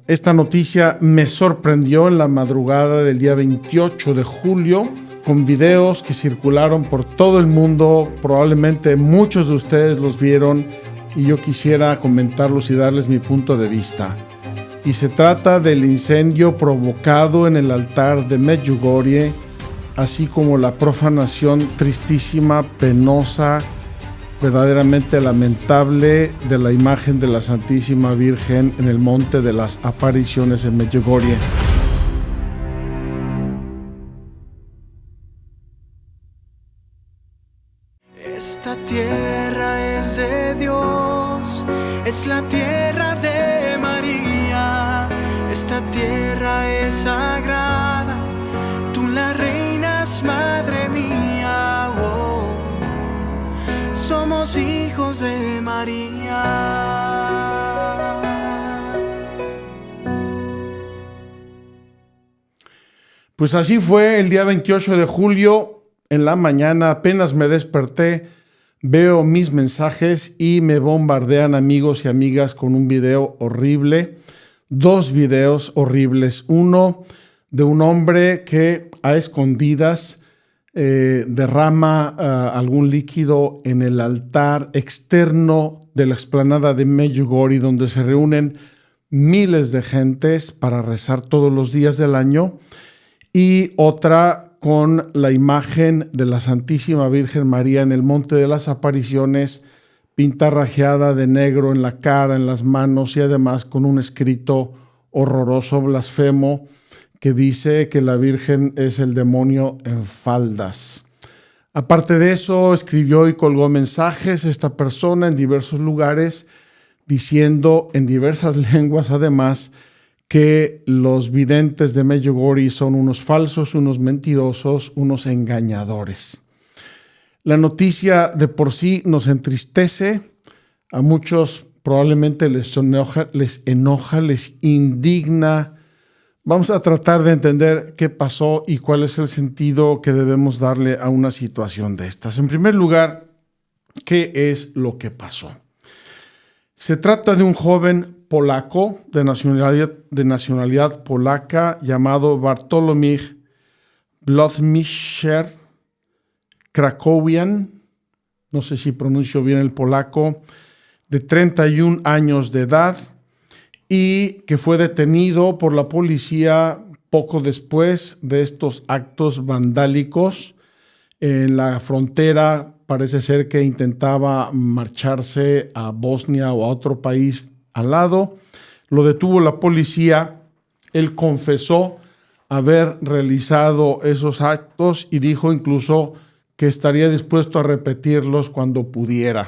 Esta noticia me sorprendió en la madrugada del día 28 de julio con videos que circularon por todo el mundo. Probablemente muchos de ustedes los vieron y yo quisiera comentarlos y darles mi punto de vista. Y se trata del incendio provocado en el altar de Medjugorje, así como la profanación tristísima, penosa, verdaderamente lamentable de la imagen de la Santísima Virgen en el Monte de las Apariciones en Medjugorje. Esta tierra es de Dios, es la tierra de María. Esta tierra es sagrada, tú la reinas, madre mía. Oh, somos hijos de María. Pues así fue el día 28 de julio. En la mañana apenas me desperté, veo mis mensajes y me bombardean amigos y amigas con un video horrible. Dos videos horribles. Uno de un hombre que a escondidas derrama algún líquido en el altar externo de la explanada de Medjugorje, donde se reúnen miles de gentes para rezar todos los días del año. Y otra con la imagen de la Santísima Virgen María en el Monte de las Apariciones, pintarrajeada de negro en la cara, en las manos y además con un escrito horroroso, blasfemo, que dice que la Virgen es el demonio en faldas. Aparte de eso, escribió y colgó mensajes esta persona en diversos lugares, diciendo en diversas lenguas además que los videntes de Medjugorje son unos falsos, unos mentirosos, unos engañadores. La noticia de por sí nos entristece, a muchos probablemente les enoja, les indigna. Vamos a tratar de entender qué pasó y cuál es el sentido que debemos darle a una situación de estas. En primer lugar, ¿qué es lo que pasó? Se trata de un joven polaco de nacionalidad polaca llamado Bartłomiej Włodzimierz Krakowian, no sé si pronuncio bien el polaco, de 31 años de edad y que fue detenido por la policía poco después de estos actos vandálicos en la frontera. Parece ser que intentaba marcharse a Bosnia o a otro país al lado. Lo detuvo la policía. Él confesó haber realizado esos actos y dijo incluso que estaría dispuesto a repetirlos cuando pudiera.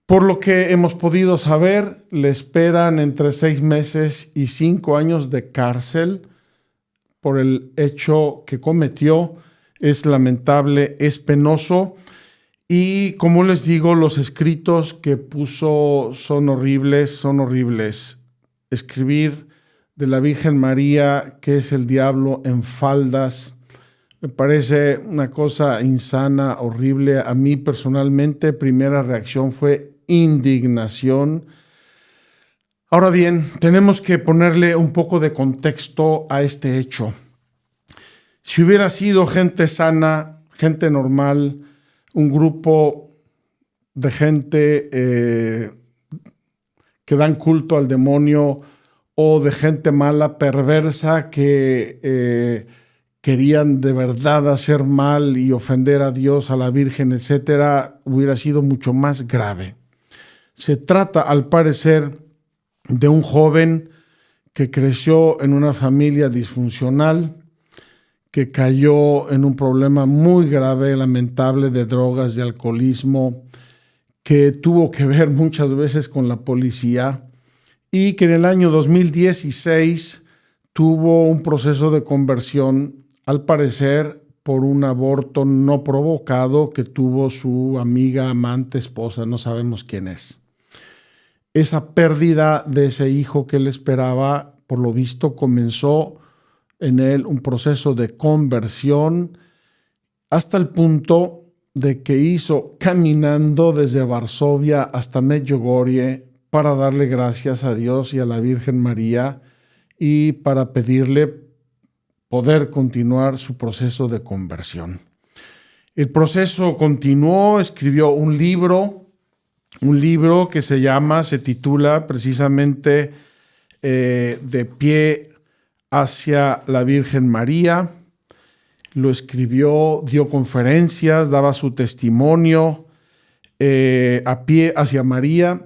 Por lo que hemos podido saber, le esperan entre 6 meses y 5 años de cárcel por el hecho que cometió. Es lamentable, es penoso. Y como les digo, los escritos que puso son horribles. Escribir de la Virgen María, que es el diablo en faldas, me parece una cosa insana, horrible. A mí personalmente, primera reacción fue indignación. Ahora bien, tenemos que ponerle un poco de contexto a este hecho. Si hubiera sido gente sana, gente normal, un grupo de gente que dan culto al demonio o de gente mala, perversa, que querían de verdad hacer mal y ofender a Dios, a la Virgen, etcétera, hubiera sido mucho más grave. Se trata, al parecer, de un joven que creció en una familia disfuncional, que cayó en un problema muy grave, lamentable, de drogas, de alcoholismo, que tuvo que ver muchas veces con la policía y que en el año 2016 tuvo un proceso de conversión, al parecer por un aborto no provocado que tuvo su amiga, amante, esposa, no sabemos quién es. Esa pérdida de ese hijo que él esperaba, por lo visto, comenzó en él un proceso de conversión hasta el punto de que hizo caminando desde Varsovia hasta Medjugorje para darle gracias a Dios y a la Virgen María y para pedirle poder continuar su proceso de conversión. El proceso continuó, escribió un libro que se titula precisamente De pie hacia la Virgen María. Lo escribió, dio conferencias, daba su testimonio a pie hacia María,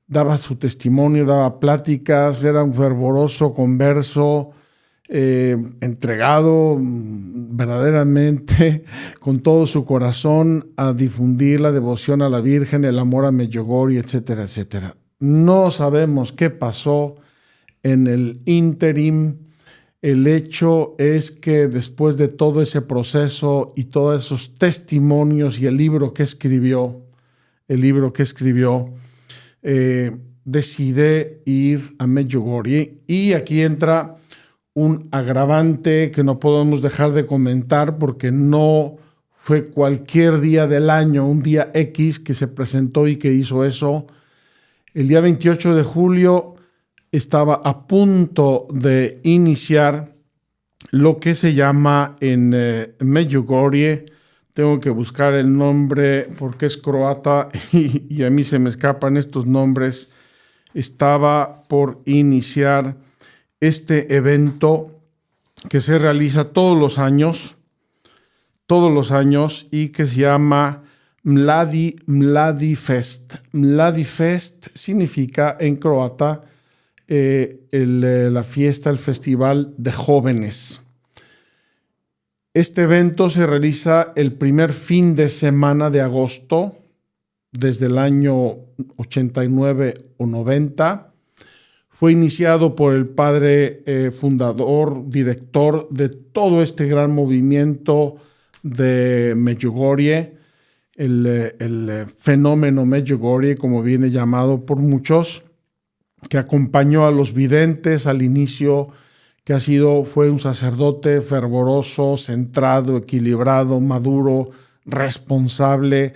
daba su testimonio, daba pláticas, era un fervoroso converso, entregado verdaderamente con todo su corazón a difundir la devoción a la Virgen, el amor a Medjugorje, etcétera, etcétera. No sabemos qué pasó en el ínterim. El hecho es que después de todo ese proceso y todos esos testimonios y el libro que escribió, decide ir a Medjugorje. Y aquí entra un agravante que no podemos dejar de comentar porque no fue cualquier día del año, un día X que se presentó y que hizo eso. El día 28 de julio estaba a punto de iniciar lo que se llama en Medjugorje. Tengo que buscar el nombre porque es croata y a mí se me escapan estos nombres. Estaba por iniciar este evento que se realiza todos los años y que se llama Mladi Fest. Mladi Fest significa en croata la fiesta, el festival de jóvenes. Este evento se realiza el primer fin de semana de agosto desde el año 89 o 90. Fue iniciado por el padre fundador, director de todo este gran movimiento de Medjugorje, el fenómeno Medjugorje, como viene llamado por muchos, que acompañó a los videntes al inicio, que fue un sacerdote fervoroso, centrado, equilibrado, maduro, responsable.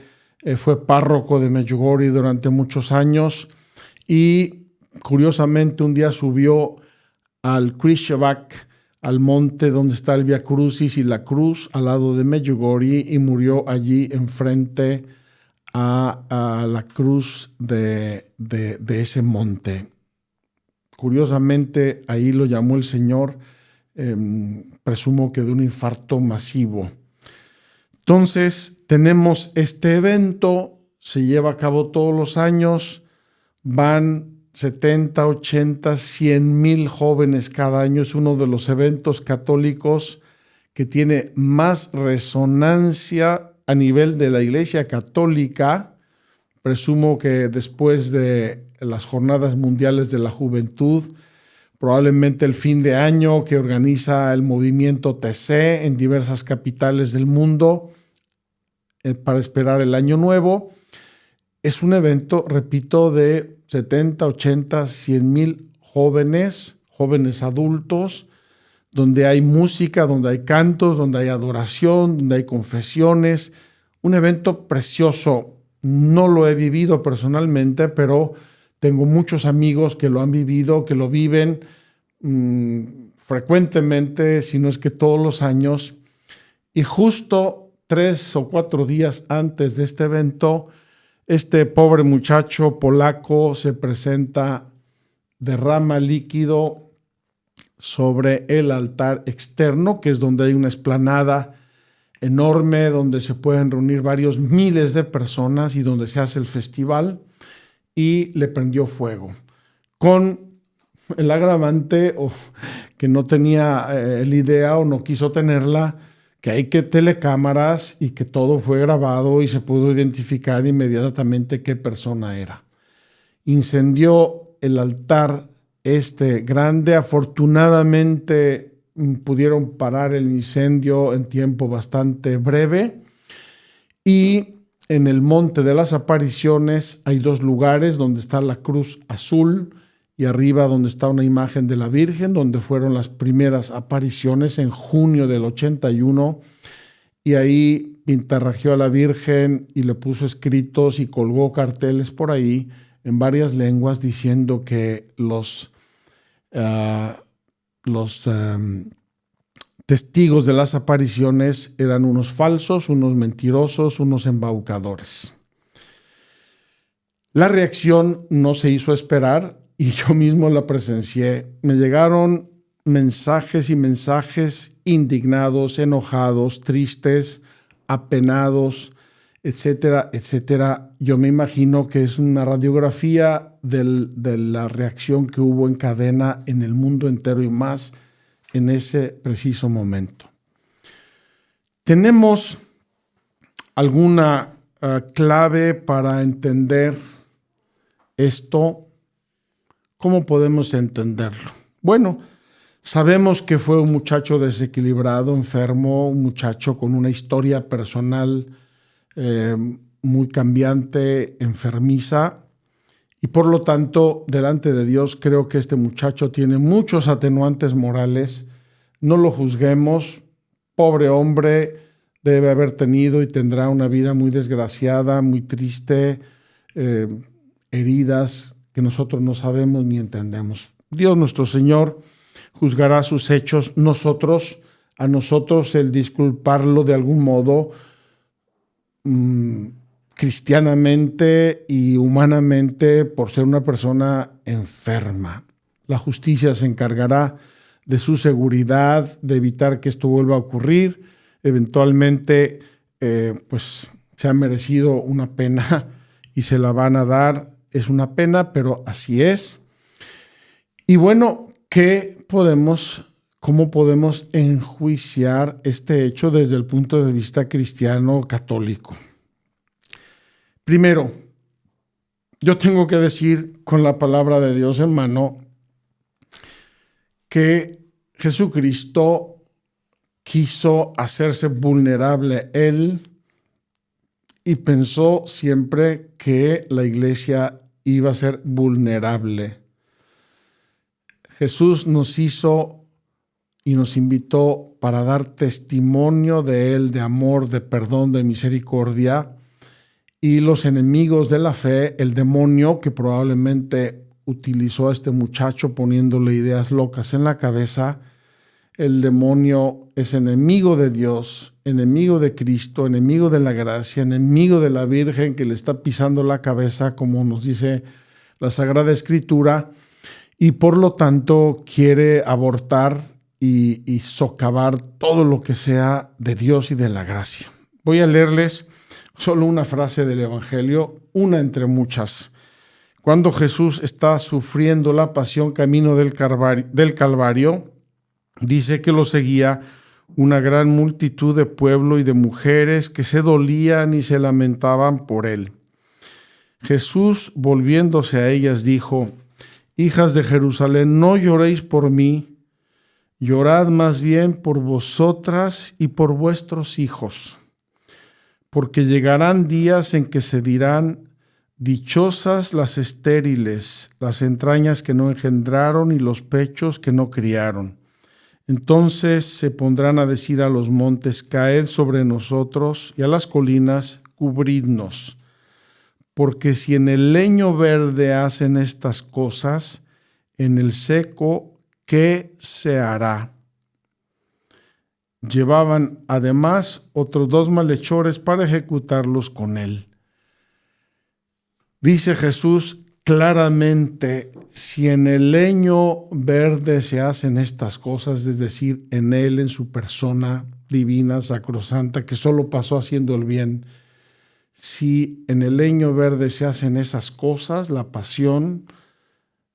Fue párroco de Medjugorje durante muchos años y curiosamente un día subió al Križevac, al monte donde está el Via Crucis y la cruz al lado de Medjugorje, y murió allí enfrente a la cruz de ese monte. Curiosamente ahí lo llamó el Señor, presumo que de un infarto masivo. Entonces tenemos este evento, se lleva a cabo todos los años, van 70, 80, 100,000 jóvenes cada año. Es uno de los eventos católicos que tiene más resonancia a nivel de la Iglesia Católica. Presumo que después de las Jornadas Mundiales de la Juventud, probablemente el fin de año que organiza el movimiento TC en diversas capitales del mundo para esperar el año nuevo. Es un evento, repito, de 70, 80, 100,000 jóvenes adultos, donde hay música, donde hay cantos, donde hay adoración, donde hay confesiones. Un evento precioso. No lo he vivido personalmente, pero tengo muchos amigos que lo han vivido, que lo viven frecuentemente, si no es que todos los años. Y justo 3 o 4 días antes de este evento, este pobre muchacho polaco se presenta, derrama líquido sobre el altar externo, que es donde hay una explanada enorme, donde se pueden reunir varios miles de personas y donde se hace el festival, y le prendió fuego. Con el agravante que no tenía la idea o no quiso tenerla, que hay telecámaras y que todo fue grabado y se pudo identificar inmediatamente qué persona era. Incendió el altar grande. Afortunadamente pudieron parar el incendio en tiempo bastante breve, y en el Monte de las Apariciones hay 2 lugares donde está la cruz azul y arriba donde está una imagen de la Virgen, donde fueron las primeras apariciones en junio del 81, y ahí pintarrajeó a la Virgen y le puso escritos y colgó carteles por ahí en varias lenguas diciendo que los testigos de las apariciones eran unos falsos, unos mentirosos, unos embaucadores. La reacción no se hizo esperar y yo mismo la presencié. Me llegaron mensajes y mensajes indignados, enojados, tristes, apenados, etcétera, etcétera. Yo me imagino que es una radiografía de la reacción que hubo en cadena en el mundo entero y más en ese preciso momento. ¿Tenemos alguna clave para entender esto? ¿Cómo podemos entenderlo? Bueno, sabemos que fue un muchacho desequilibrado, enfermo, un muchacho con una historia personal muy cambiante, enfermiza, y por lo tanto, delante de Dios, creo que este muchacho tiene muchos atenuantes morales. No lo juzguemos. Pobre hombre, debe haber tenido y tendrá una vida muy desgraciada, muy triste, heridas que nosotros no sabemos ni entendemos. Dios nuestro Señor juzgará sus hechos. A nosotros el disculparlo de algún modo, cristianamente y humanamente, por ser una persona enferma. La justicia se encargará de su seguridad, de evitar que esto vuelva a ocurrir. Eventualmente, pues se ha merecido una pena y se la van a dar. Es una pena, pero así es. Y bueno, ¿cómo podemos enjuiciar este hecho desde el punto de vista cristiano católico? Primero, yo tengo que decir con la palabra de Dios en mano que Jesucristo quiso hacerse vulnerable Él y pensó siempre que la iglesia iba a ser vulnerable. Jesús nos hizo y nos invitó para dar testimonio de Él, de amor, de perdón, de misericordia. Y los enemigos de la fe, el demonio que probablemente utilizó a este muchacho poniéndole ideas locas en la cabeza, el demonio es enemigo de Dios, enemigo de Cristo, enemigo de la gracia, enemigo de la Virgen que le está pisando la cabeza, como nos dice la Sagrada Escritura, y por lo tanto quiere abortar y socavar todo lo que sea de Dios y de la gracia. Voy a leerles solo una frase del Evangelio, una entre muchas. Cuando Jesús está sufriendo la pasión camino del Calvario, dice que lo seguía una gran multitud de pueblo y de mujeres que se dolían y se lamentaban por él. Jesús, volviéndose a ellas, dijo: Hijas de Jerusalén, no lloréis por mí, llorad más bien por vosotras y por vuestros hijos. Porque llegarán días en que se dirán: dichosas las estériles, las entrañas que no engendraron y los pechos que no criaron. Entonces se pondrán a decir a los montes: caed sobre nosotros, y a las colinas: cubridnos. Porque si en el leño verde hacen estas cosas, en el seco, ¿qué se hará? Llevaban además otros 2 malhechores para ejecutarlos con él. Dice Jesús claramente: si en el leño verde se hacen estas cosas, es decir, en él, en su persona divina, sacrosanta, que solo pasó haciendo el bien, si en el leño verde se hacen esas cosas, la pasión,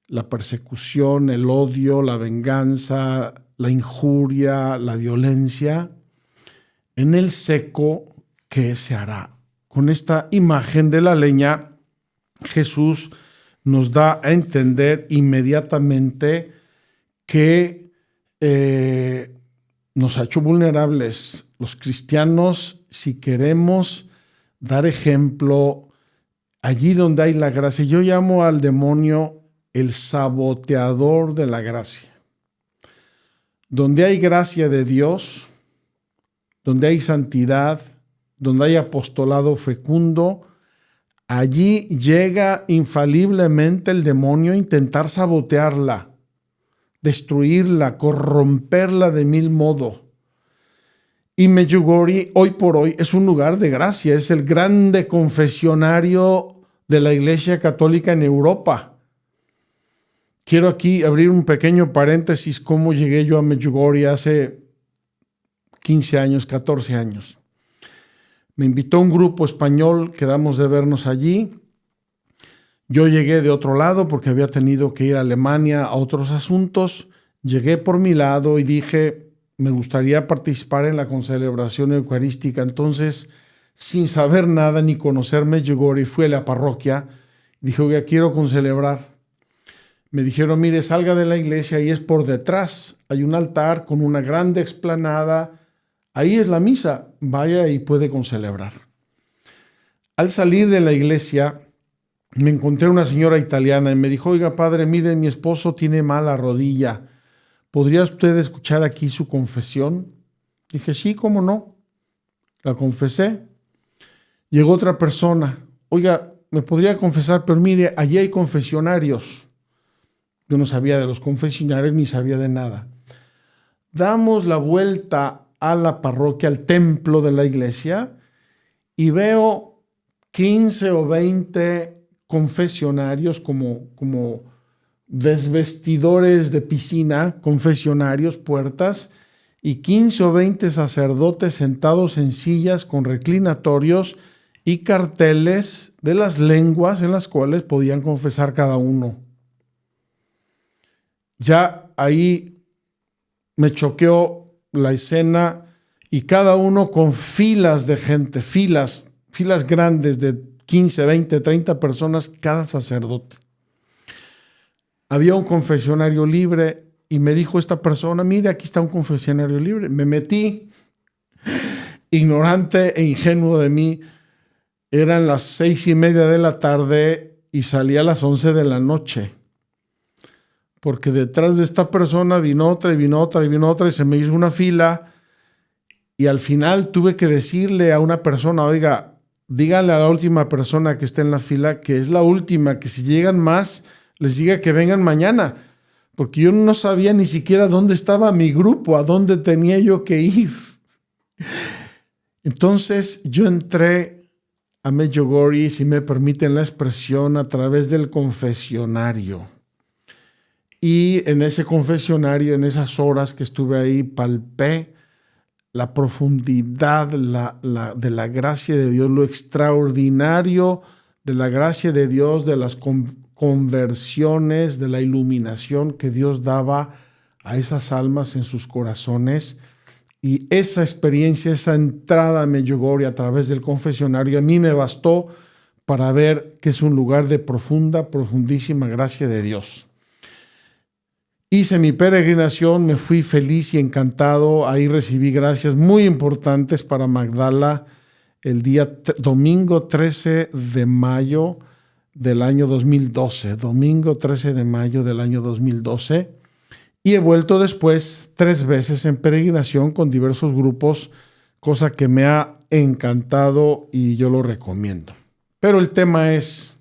la persecución, el odio, la venganza, la injuria, la violencia, en el seco, ¿qué se hará? Con esta imagen de la leña, Jesús nos da a entender inmediatamente que nos ha hecho vulnerables. Los cristianos, si queremos dar ejemplo allí donde hay la gracia, yo llamo al demonio el saboteador de la gracia. Donde hay gracia de Dios, donde hay santidad, donde hay apostolado fecundo, Allí llega infaliblemente el demonio a intentar sabotearla, destruirla, corromperla de mil modos. Y Medjugorje hoy por hoy es un lugar de gracia, es el grande confesionario de la Iglesia Católica en Europa. Quiero aquí abrir un pequeño paréntesis, cómo llegué yo a Medjugorje hace 15 años, 14 años. Me invitó un grupo español, quedamos de vernos allí. Yo llegué de otro lado porque había tenido que ir a Alemania a otros asuntos. Llegué por mi lado y dije, me gustaría participar en la concelebración eucarística. Entonces, sin saber nada ni conocer Medjugorje, fui a la parroquia. Dije, oiga, quiero concelebrar. Me dijeron, mire, salga de la iglesia y es por detrás. Hay un altar con una grande explanada. Ahí es la misa. Vaya y puede concelebrar. Al salir de la iglesia, me encontré una señora italiana y me dijo, oiga, padre, mire, mi esposo tiene mala rodilla. ¿Podría usted escuchar aquí su confesión? Dije, sí, ¿cómo no? La confesé. Llegó otra persona. Oiga, me podría confesar, pero mire, allí hay confesionarios. Yo no sabía de los confesionarios ni sabía de nada. Damos la vuelta a la parroquia, al templo de la iglesia, y veo 15 o 20 confesionarios como desvestidores de piscina, confesionarios, puertas, y 15 o 20 sacerdotes sentados en sillas con reclinatorios y carteles de las lenguas en las cuales podían confesar cada uno. Ya ahí me choqueó la escena y cada uno con filas de gente, filas grandes de 15, 20, 30 personas cada sacerdote. Había un confesionario libre y me dijo esta persona, mire, aquí está un confesionario libre. Me metí, ignorante e ingenuo de mí, eran las 6:30 de la tarde y salí a las 11 de la noche. Porque detrás de esta persona vino otra y vino otra y vino otra y se me hizo una fila y al final tuve que decirle a una persona, oiga, dígale a la última persona que está en la fila que es la última, que si llegan más, les diga que vengan mañana, porque yo no sabía ni siquiera dónde estaba mi grupo, a dónde tenía yo que ir. Entonces yo entré a Medjugorje, si me permiten la expresión, a través del confesionario. Y en ese confesionario, en esas horas que estuve ahí, palpé la profundidad de la gracia de Dios, lo extraordinario de la gracia de Dios, de las conversiones, de la iluminación que Dios daba a esas almas en sus corazones. Y esa experiencia, esa entrada a Medjugorje a través del confesionario, a mí me bastó para ver que es un lugar de profundísima gracia de Dios. Hice mi peregrinación, me fui feliz y encantado. Ahí recibí gracias muy importantes para Magdala el día domingo 13 de mayo del año 2012. Domingo 13 de mayo del año 2012. Y he vuelto después 3 veces en peregrinación con diversos grupos, cosa que me ha encantado y yo lo recomiendo. Pero el tema es: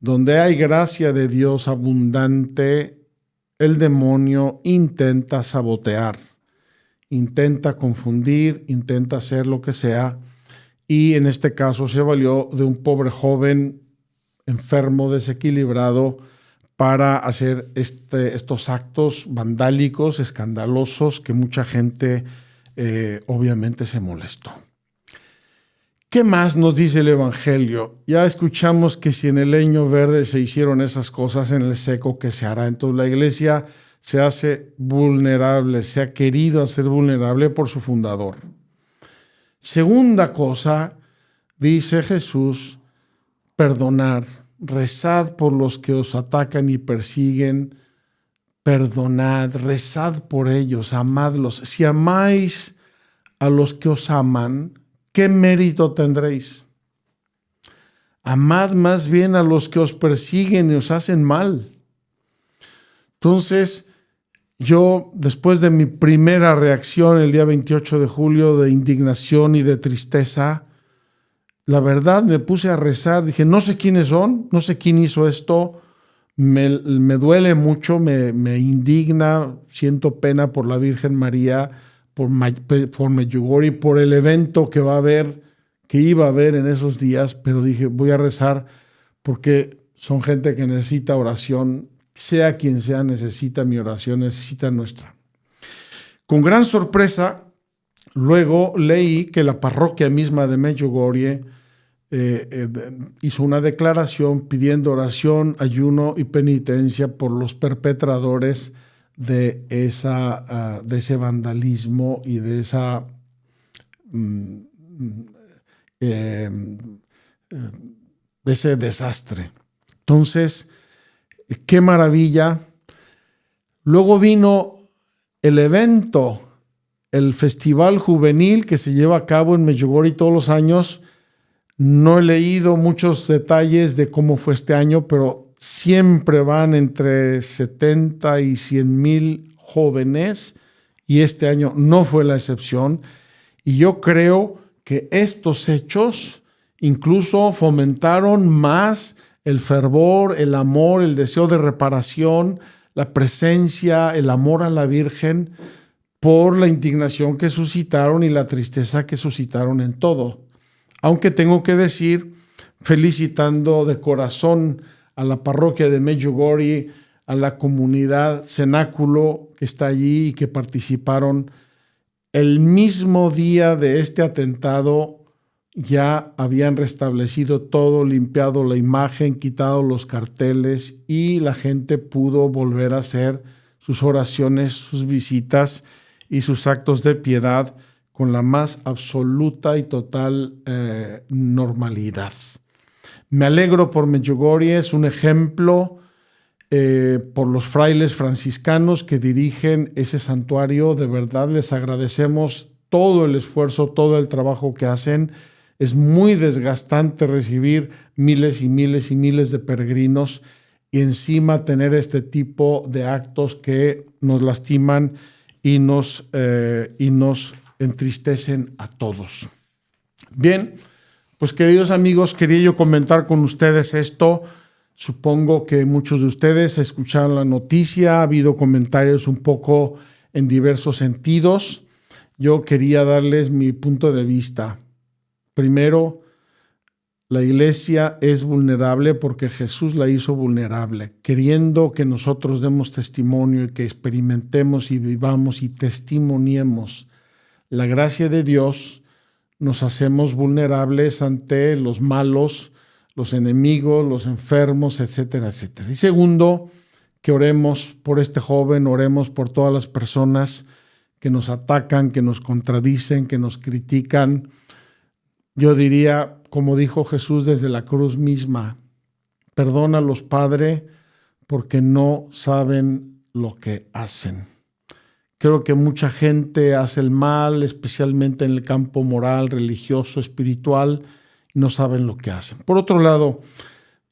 donde hay gracia de Dios abundante, el demonio intenta sabotear, intenta confundir, intenta hacer lo que sea. Y en este caso se valió de un pobre joven enfermo, desequilibrado, para hacer estos actos vandálicos, escandalosos, que mucha gente obviamente se molestó. ¿Qué más nos dice el Evangelio? Ya escuchamos que si en el leño verde se hicieron esas cosas, en el seco, ¿qué se hará? Entonces la iglesia se hace vulnerable, se ha querido hacer vulnerable por su fundador. Segunda cosa, dice Jesús, perdonar. Rezad por los que os atacan y persiguen. Perdonad, rezad por ellos, amadlos. Si amáis a los que os aman, ¿qué mérito tendréis? Amad más bien a los que os persiguen y os hacen mal. Entonces, yo, después de mi primera reacción el día 28 de julio de indignación y de tristeza, la verdad me puse a rezar, dije, no sé quiénes son, no sé quién hizo esto, me duele mucho, me indigna, siento pena por la Virgen María, por Medjugorje, por el evento que iba a haber en esos días, pero dije, voy a rezar porque son gente que necesita oración, sea quien sea, necesita mi oración, necesita nuestra. Con gran sorpresa, luego leí que la parroquia misma de Medjugorje hizo una declaración pidiendo oración, ayuno y penitencia por los perpetradores de ese vandalismo y de ese desastre. Entonces, qué maravilla. Luego vino el evento, el festival juvenil que se lleva a cabo en Medjugorje todos los años. No he leído muchos detalles de cómo fue este año, pero siempre van entre 70 y 100,000 jóvenes y este año no fue la excepción. Y yo creo que estos hechos incluso fomentaron más el fervor, el amor, el deseo de reparación, la presencia, el amor a la Virgen, por la indignación que suscitaron y la tristeza que suscitaron en todo. Aunque tengo que decir, felicitando de corazón a la parroquia de Medjugorje, a la comunidad cenáculo que está allí y que participaron, el mismo día de este atentado ya habían restablecido todo, limpiado la imagen, quitado los carteles y la gente pudo volver a hacer sus oraciones, sus visitas y sus actos de piedad con la más absoluta y total normalidad. Me alegro por Medjugorje, es un ejemplo por los frailes franciscanos que dirigen ese santuario. De verdad les agradecemos todo el esfuerzo, todo el trabajo que hacen. Es muy desgastante recibir miles y miles y miles de peregrinos y encima tener este tipo de actos que nos lastiman y nos entristecen a todos. Bien, pues queridos amigos, quería yo comentar con ustedes esto. Supongo que muchos de ustedes escucharon la noticia, ha habido comentarios un poco en diversos sentidos. Yo quería darles mi punto de vista. Primero, la iglesia es vulnerable porque Jesús la hizo vulnerable, queriendo que nosotros demos testimonio y que experimentemos y vivamos y testimoniemos la gracia de Dios. Nos hacemos vulnerables ante los malos, los enemigos, los enfermos, etcétera, etcétera. Y segundo, que oremos por este joven, oremos por todas las personas que nos atacan, que nos contradicen, que nos critican. Yo diría, como dijo Jesús desde la cruz misma, perdónalos, Padre, porque no saben lo que hacen. Creo que mucha gente hace el mal, especialmente en el campo moral, religioso, espiritual, y no saben lo que hacen. Por otro lado,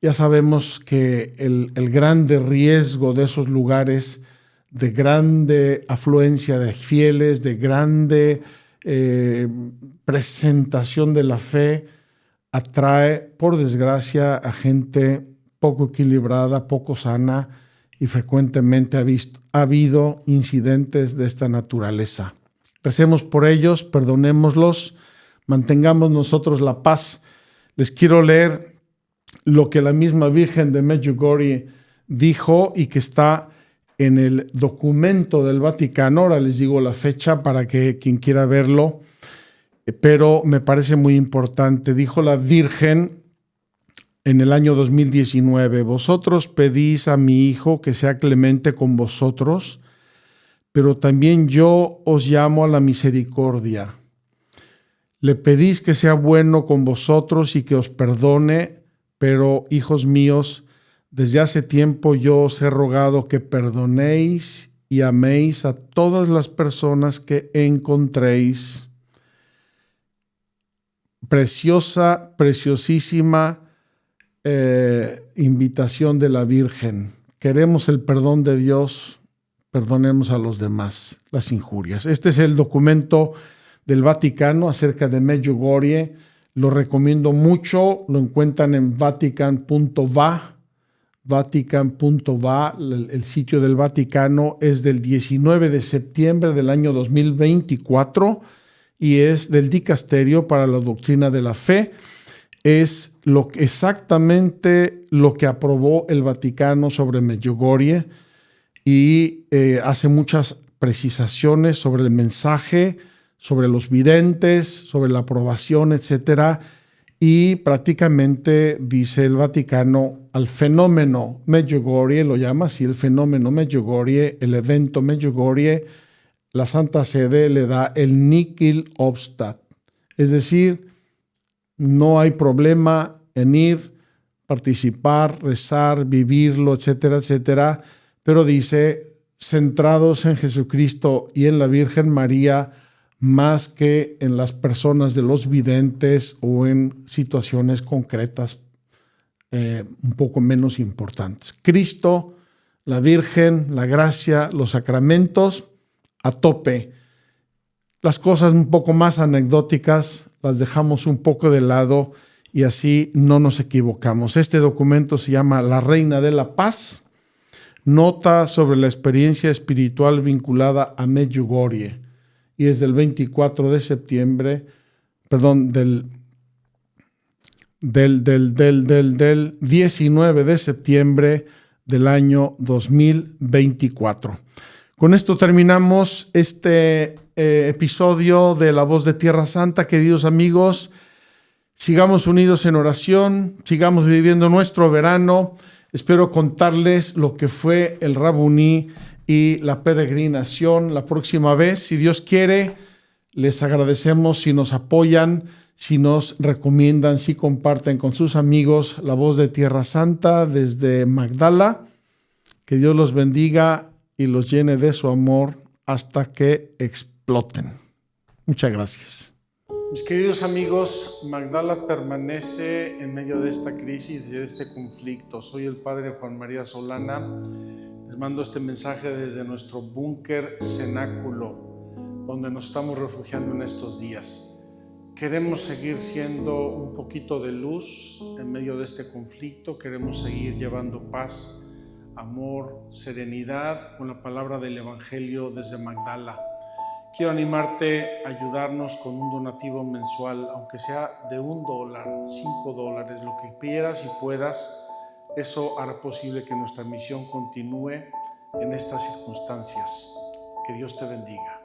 ya sabemos que el grande riesgo de esos lugares, de grande afluencia de fieles, de grande presentación de la fe, atrae, por desgracia, a gente poco equilibrada, poco sana, y frecuentemente ha habido incidentes de esta naturaleza. Recemos por ellos, perdonémoslos, mantengamos nosotros la paz. Les quiero leer lo que la misma Virgen de Medjugorje dijo y que está en el documento del Vaticano. Ahora les digo la fecha para que quien quiera verlo, pero me parece muy importante. Dijo la Virgen en el año 2019, vosotros pedís a mi Hijo que sea clemente con vosotros, pero también yo os llamo a la misericordia. Le pedís que sea bueno con vosotros y que os perdone, pero, hijos míos, desde hace tiempo yo os he rogado que perdonéis y améis a todas las personas que encontréis. Preciosa, preciosísima invitación de la Virgen. Queremos el perdón de Dios, perdonemos a los demás las injurias. Este es el documento del Vaticano acerca de Medjugorje, Lo recomiendo mucho, lo encuentran en vatican.va. Vatican.va, el sitio del Vaticano, es del 19 de septiembre del año 2024 y es del Dicasterio para la Doctrina de la Fe. Es exactamente lo que aprobó el Vaticano sobre Medjugorje y hace muchas precisaciones sobre el mensaje, sobre los videntes, sobre la aprobación, etcétera. Y prácticamente dice el Vaticano al fenómeno Medjugorje, lo llama así el fenómeno Medjugorje, el evento Medjugorje, la Santa Sede le da el nihil obstat. Es decir, no hay problema en ir, participar, rezar, vivirlo, etcétera, etcétera. Pero dice, centrados en Jesucristo y en la Virgen María, más que en las personas de los videntes o en situaciones concretas un poco menos importantes. Cristo, la Virgen, la gracia, los sacramentos, a tope. Las cosas un poco más anecdóticas las dejamos un poco de lado y así no nos equivocamos. Este documento se llama La Reina de la Paz, nota sobre la experiencia espiritual vinculada a Medjugorje. Y es del 24 de septiembre, perdón, del 19 de septiembre del año 2024. Con esto terminamos este episodio de La Voz de Tierra Santa. Queridos amigos, sigamos unidos en oración, sigamos viviendo nuestro verano. Espero contarles lo que fue el Rabuní y la peregrinación la próxima vez. Si Dios quiere, les agradecemos si nos apoyan, si nos recomiendan, si comparten con sus amigos La Voz de Tierra Santa desde Magdala. Que Dios los bendiga y los llene de su amor hasta que exploten. Muchas gracias. Mis queridos amigos, Magdala permanece en medio de esta crisis, de este conflicto. Soy el padre Juan María Solana. Les mando este mensaje desde nuestro búnker cenáculo, donde nos estamos refugiando en estos días. Queremos seguir siendo un poquito de luz en medio de este conflicto. Queremos seguir llevando paz, amor, serenidad con la palabra del Evangelio desde Magdala. Quiero animarte a ayudarnos con un donativo mensual, aunque sea de $1, $5, lo que quieras y puedas. Eso hará posible que nuestra misión continúe en estas circunstancias. Que Dios te bendiga.